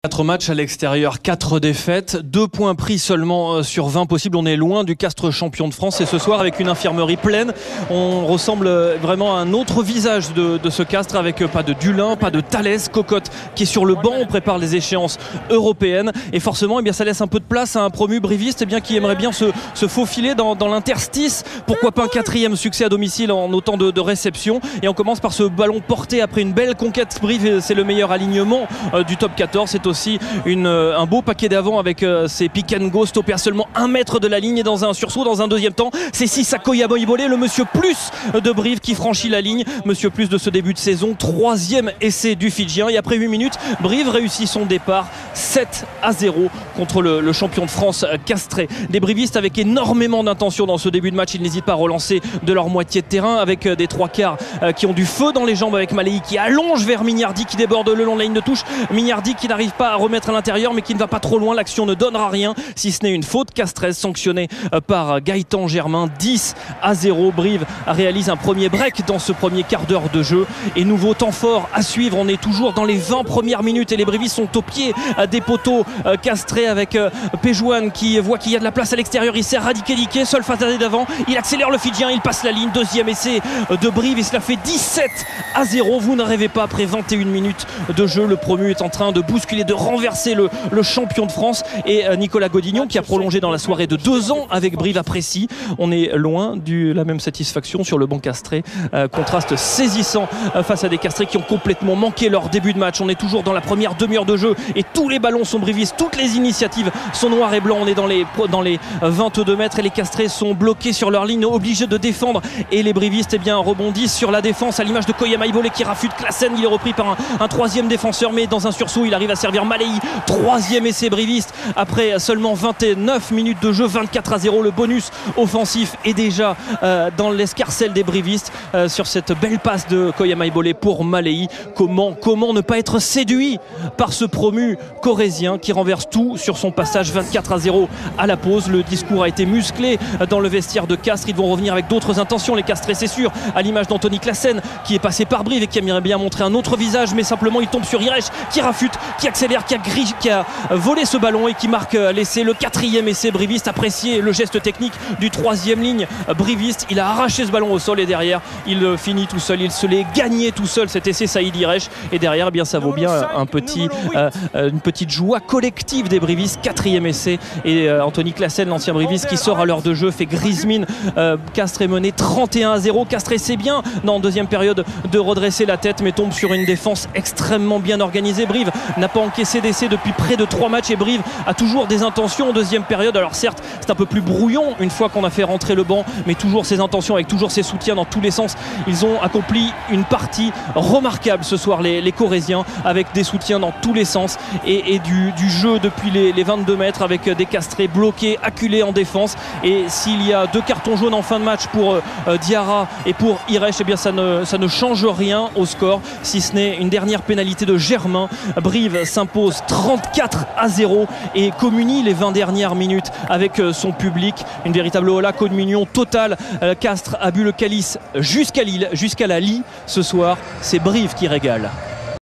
4 matchs à l'extérieur, 4 défaites, 2 points pris seulement sur 20 possibles. On est loin du Castres champion de France et ce soir avec une infirmerie pleine, on ressemble vraiment à un autre visage de ce Castres avec pas de Dulin, pas de Thalès, Cocotte qui est sur le banc. On prépare les échéances européennes et forcément ça laisse un peu de place à un promu briviste qui aimerait bien se faufiler dans l'interstice. Pourquoi pas un 4e succès à domicile en autant de réceptions. Et on commence par ce ballon porté après une belle conquête. Brive, c'est le meilleur alignement du top 14. C'est aussi un beau paquet d'avant avec ses pick and go stoppés à seulement 1 mètre de la ligne et dans un sursaut dans un deuxième temps. C'est Sissako Yaboybolé, le monsieur plus de Brive qui franchit la ligne. Monsieur plus de ce début de saison. 3e essai du Fidjien et après 8 minutes, Brive réussit son départ 7-0 contre le champion de France castré. Des brivistes avec énormément d'intention dans ce début de match. Ils n'hésitent pas à relancer de leur moitié de terrain avec des 3/4 qui ont du feu dans les jambes avec Malei qui allonge vers Mignardi qui déborde le long de la ligne de touche. Mignardi qui n'arrive pas à remettre à l'intérieur mais qui ne va pas trop loin. L'action ne donnera rien si ce n'est une faute castraise sanctionnée par Gaëtan Germain. 10-0. Brive réalise un premier break dans ce premier quart d'heure de jeu et nouveau temps fort à suivre. On est toujours dans les 20 premières minutes et les brivistes sont au pied des poteaux castrés avec Péjouane qui voit qu'il y a de la place à l'extérieur. Il sert Radikelike, seul face à d'avant. Il accélère le Fidjien, il passe la ligne. 2e essai de Brive et cela fait 17-0. Vous ne rêvez pas, après 21 minutes de jeu, le promu est en train de bousculer, de renverser le champion de France et Nicolas Godignon qui a prolongé dans la soirée de 2 ans avec Brive apprécie. On est loin de la même satisfaction sur le banc castré. Contraste saisissant face à des castrés qui ont complètement manqué leur début de match. On est toujours dans la première demi-heure de jeu et tous les ballons sont brivistes, toutes les initiatives sont noires et blancs. On est dans les 22 mètres et les castrés sont bloqués sur leur ligne, obligés de défendre et les brivistes rebondissent sur la défense à l'image de Koyama Ibolé qui rafute Klassen. Il est repris par un 3e défenseur mais dans un sursaut il arrive à servir Malei. 3e essai briviste après seulement 29 minutes de jeu. 24-0. Le bonus offensif est déjà dans l'escarcelle des brivistes sur cette belle passe de Koyama Ibolé pour Malei. Comment ne pas être séduit par ce promu corrézien qui renverse tout sur son passage. 24-0 à la pause. Le discours a été musclé dans le vestiaire de Castres. Ils vont revenir avec d'autres intentions les castrés, c'est sûr, à l'image d'Anthony Klassen qui est passé par Brive et qui aimerait bien montrer un autre visage mais simplement il tombe sur Irech qui rafute, qui accélère, qui a volé ce ballon et qui marque l'essai, le 4e essai briviste. Apprécié le geste technique du 3e ligne briviste. Il a arraché ce ballon au sol et derrière il finit tout seul, il se l'est gagné tout seul cet essai Saïd Irech et derrière ça vaut bien une petite joie collective des brivistes. 4e essai et Anthony Klassen, l'ancien briviste qui sort à l'heure de jeu, fait grise mine. Castres est mené 31-0. Castres essaie bien dans 2e période de redresser la tête mais tombe sur une défense extrêmement bien organisée. Brive n'a pas encaissé d'essai depuis près de 3 matchs et Brive a toujours des intentions en 2e période. Alors certes c'est un peu plus brouillon une fois qu'on a fait rentrer le banc mais toujours ses intentions avec toujours ses soutiens dans tous les sens. Ils ont accompli une partie remarquable ce soir les Corréziens avec des soutiens dans tous les sens et du jeu depuis les 22 mètres avec des castrés bloqués, acculés en défense. Et s'il y a 2 cartons jaunes en fin de match pour Diarra et pour Irech, ça ne change rien au score si ce n'est une dernière pénalité de Germain. Brive s'impose 34-0 et communie les 20 dernières minutes avec son public. Une véritable hola communion totale. Castres a bu le calice jusqu'à Lille, jusqu'à la Lie ce soir. C'est Brive qui régale.